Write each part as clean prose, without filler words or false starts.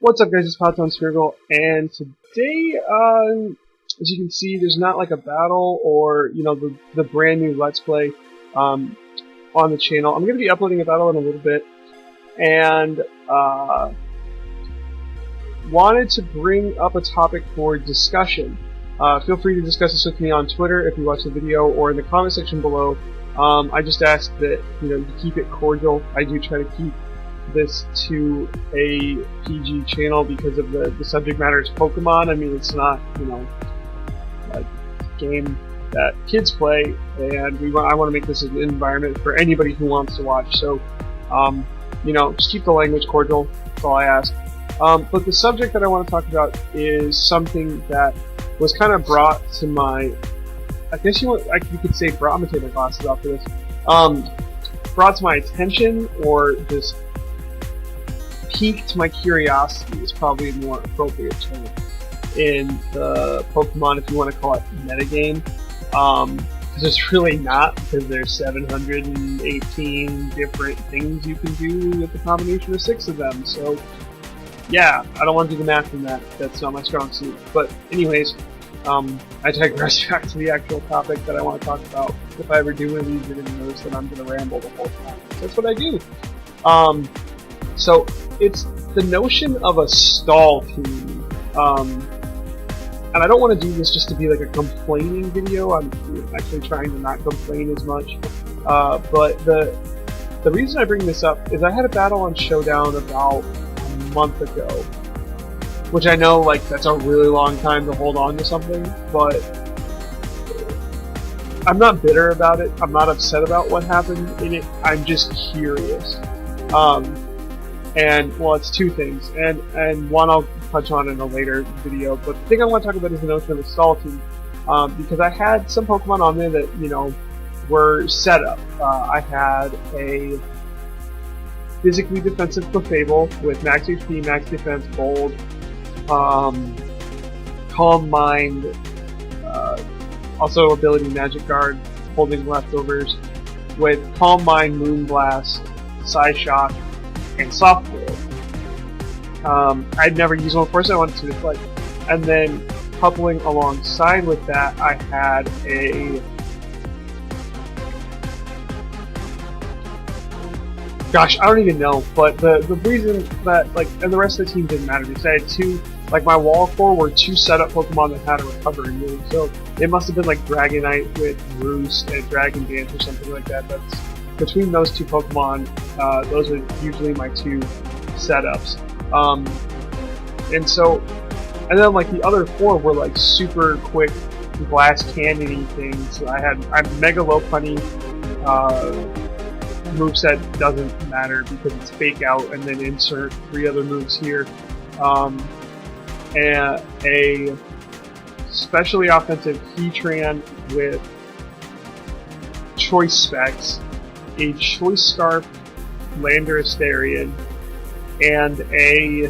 What's up, guys? It's Pallet Spherical, and today, as you can see, there's not like a battle or the brand new Let's Play on the channel. I'm going to be uploading a battle in a little bit, and wanted to bring up a topic for discussion. Feel free to discuss this with me on Twitter if you watch the video, or in the comment section below. I just ask that you keep it cordial. I do try to keep this to a PG channel because of the subject matter is Pokemon. I mean, it's not like a game that kids play, and I want to make this an environment for anybody who wants to watch. So just keep the language cordial. That's all I ask. But the subject that I want to talk about is something that was kind of brought to my, I guess you could say, I'm gonna take my glasses off for this. Brought to my attention, or just piqued my curiosity is probably a more appropriate term in the Pokemon, if you want to call it, metagame. Because it's really not, because there's 718 different things you can do with the combination of 6 of them. So yeah, I don't want to do the math in that. That's not my strong suit. But anyways, I digress back to the actual topic that I want to talk about. If I ever do one of these, you're going to notice that I'm going to ramble the whole time. That's what I do. So it's the notion of a stall team. And I don't want to do this just to be like a complaining video. I'm actually trying to not complain as much. But the reason I bring this up is I had a battle on Showdown about a month ago. Which I know, like, that's a really long time to hold on to something, but I'm not bitter about it. I'm not upset about what happened in it. I'm just curious. And, well, it's two things. And one I'll touch on in a later video, but the thing I want to talk about is the notion of a stall team. Because I had some Pokemon on there that, were set up. I had a physically defensive Clefable with max HP, max defense, bold, Calm Mind, also ability Magic Guard, holding leftovers, with Calm Mind, Moonblast, Psyshock, and Soft Boiled. I'd never used one before, so I wanted to deflect. And then, coupling alongside with that, I had a... Gosh, I don't even know, but the reason that, and the rest of the team didn't matter, because I had two, my wall core were two setup Pokemon that had a recovery move, so it must have been Dragonite with Roost and Dragon Dance or something like that. That's, between those two Pokemon, those are usually my two setups. And then the other four were super quick glass cannon-y things. I'm Mega Lopunny, moveset doesn't matter because it's fake out, and then insert 3 other moves here. And a specially offensive Heatran with Choice Specs, a Choice Scarf Landorus-Therian, and a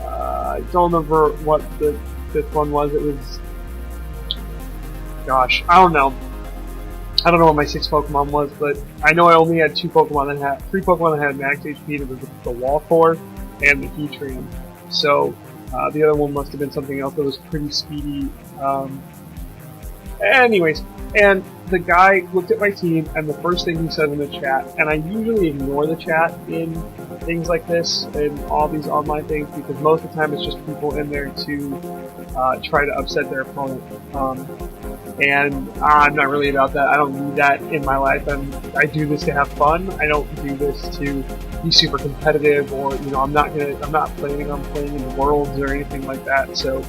I don't remember what the 5th one was. It was, gosh, I don't know what my 6th Pokemon was, but I know I only had 3 Pokemon that had max HP. It was the Walthor and the Heatran. So the other one must have been something else that was pretty speedy. Anyways, and the guy looked at my team, and the first thing he said in the chat, and I usually ignore the chat in things like this, and all these online things, because most of the time it's just people in there to try to upset their opponent. And I'm not really about that. I don't need that in my life. I do this to have fun. I don't do this to be super competitive, or I'm not planning on playing in the Worlds or anything like that. So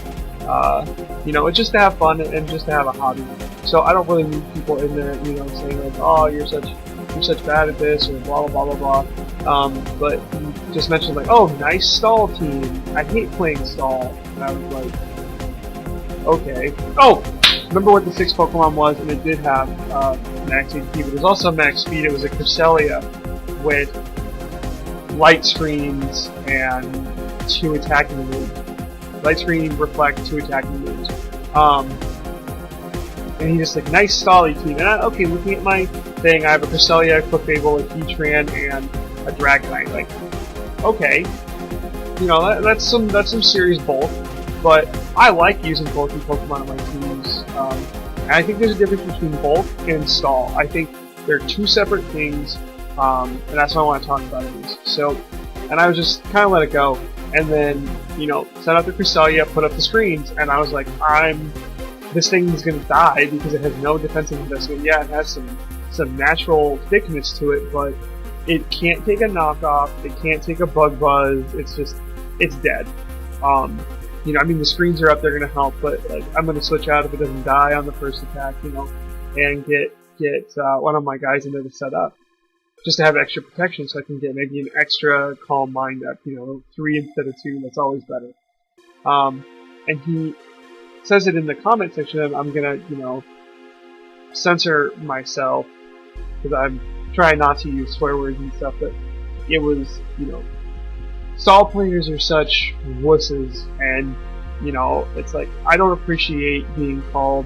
it's just to have fun and just to have a hobby. So I don't really need people in there, saying oh, you're such bad at this, or blah blah blah blah blah. But he just mentioned oh, nice stall team. I hate playing stall. And I was like, okay. Oh, remember what the 6th Pokemon was, and it did have max HP, but it was also max speed. It was a Cresselia with Light Screens and 2 attacking moves. Light Screen, Reflect, 2 attacking moves. And he just nice stally team. And looking at my thing, I have a Cresselia, a Clefable, a Heatran, and a Dragonite. okay, you know, that's some serious bulk, but I like using bulky Pokemon on my teams. And I think there's a difference between bulk and stall. I think they're two separate things, and that's what I want to talk about it. So, and I was just kind of let it go, and then, you know, set up the Cresselia, put up the screens, and I was like, this thing is going to die because it has no defensive investment. Yeah, it has some natural thickness to it, but it can't take a knockoff, it can't take a bug buzz, it's dead. You know, I mean, the screens are up, they're going to help, but like, I'm going to switch out if it doesn't die on the first attack, you know, and get one of my guys in there to set up, just to have extra protection, so I can get maybe an extra Calm Mind up, you know, 3 instead of 2, that's always better. And he says it in the comment section, and I'm going to, you know, censor myself, because I'm trying not to use swear words and stuff, but it was, you know, stall players are such wusses, and, you know, it's like, I don't appreciate being called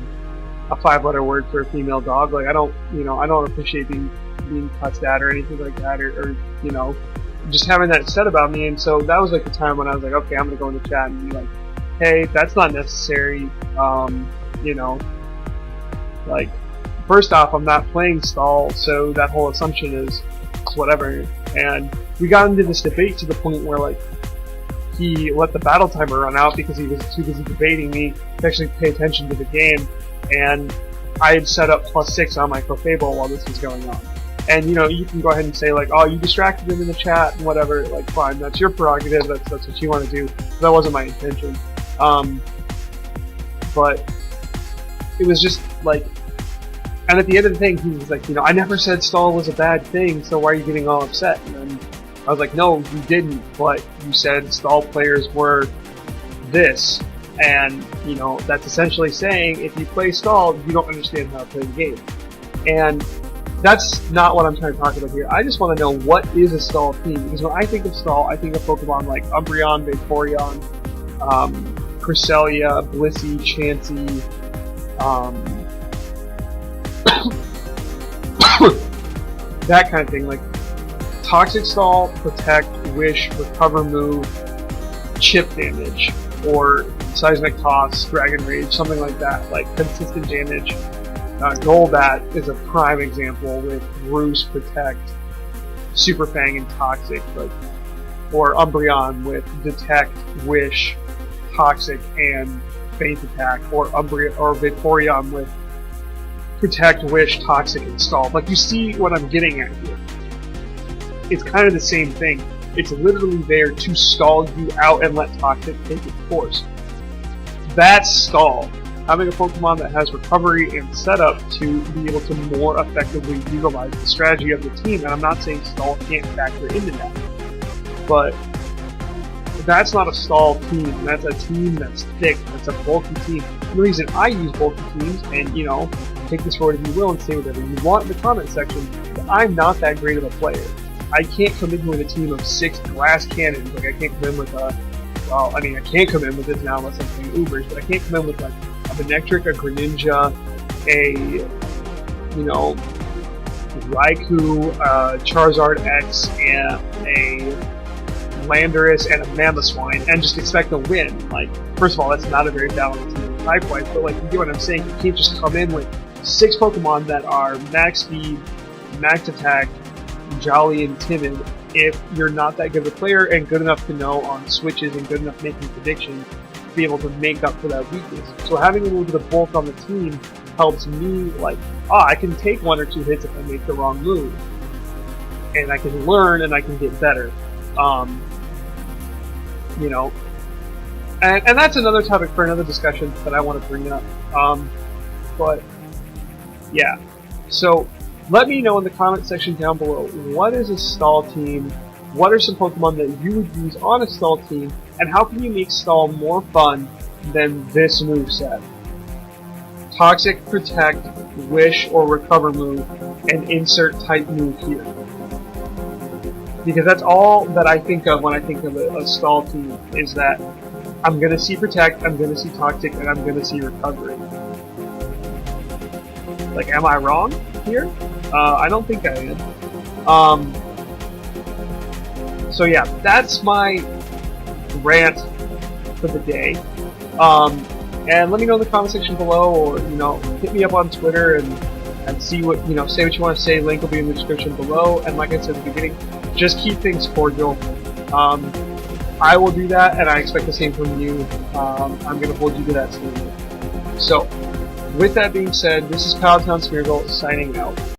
a 5-letter word for a female dog. Like, I don't appreciate being cussed at or anything like that, or, you know, just having that said about me. And so that was like the time when I was like, okay, I'm gonna go into chat and be like, hey, that's not necessary. You know, like, first off, I'm not playing stall, so that whole assumption is whatever. And we got into this debate to the point where, like, he let the battle timer run out because he was too busy debating me to actually pay attention to the game, and I had set up +6 on my Clefable while this was going on. And, you know, you can go ahead and say, like, oh, you distracted him in the chat and whatever, like, fine, that's your prerogative, that's what you want to do. That wasn't my intention. But it was just, like, and at the end of the thing, he was like, you know, I never said stall was a bad thing, so why are you getting all upset? And I was like, no, you didn't, but you said stall players were this, and, you know, that's essentially saying if you play stall, you don't understand how to play the game. And that's not what I'm trying to talk about here. I just want to know, what is a stall team? Because when I think of stall, I think of Pokemon like Umbreon, Vaporeon, Cresselia, Blissey, Chansey, that kind of thing, like Toxic Stall, Protect, Wish, Recover Move, Chip Damage, or Seismic Toss, Dragon Rage, something like that, like consistent damage. Golbat is a prime example with Roost, Protect, Super Fang, and Toxic, like, or Umbreon with Detect, Wish, Toxic, and Faint Attack, or Vaporeon with Protect, Wish, Toxic, and Stall. Like, you see what I'm getting at here. It's kind of the same thing. It's literally there to stall you out and let Toxic take its course. That's stall. Having a Pokemon that has recovery and setup to be able to more effectively utilize the strategy of the team, and I'm not saying stall can't factor into that, but that's not a stall team. That's a team that's thick, that's a bulky team. And the reason I use bulky teams, and, you know, take this for what you will and say whatever you want in the comment section, but I'm not that great of a player. I can't come in with a team of 6 glass cannons. Like, I can't come in with I can't come in with this now unless I'm playing Ubers, but I can't come in with, like, a Manectric, a Greninja, a, you know, Raikou, Charizard X, and a Landorus, and a Mamoswine, and just expect to win. Like, first of all, that's not a very balanced team type-wise, but, like, you get what I'm saying. You can't just come in with 6 Pokemon that are max speed, max attack, jolly, and timid if you're not that good of a player and good enough to know on switches and good enough making predictions to be able to make up for that weakness. So having a little bit of bulk on the team helps me, like, I can take 1 or 2 hits if I make the wrong move. And I can learn and I can get better. You know, and that's another topic for another discussion that I want to bring up. But, yeah. So, let me know in the comment section down below, what is a stall team, what are some Pokemon that you would use on a stall team, and how can you make stall more fun than this moveset? Toxic, Protect, Wish, or Recover move, and insert type move here. Because that's all that I think of when I think of a stall team, is that I'm going to see Protect, I'm going to see Toxic, and I'm going to see Recovery. Like, am I wrong here? I don't think I am. So yeah, that's my rant for the day. And let me know in the comment section below, or hit me up on Twitter and see what say what you want to say. Link will be in the description below. And like I said at the beginning, just keep things cordial. I will do that, and I expect the same from you. I'm going to hold you to that standard. So, with that being said, this is Pallet signing out.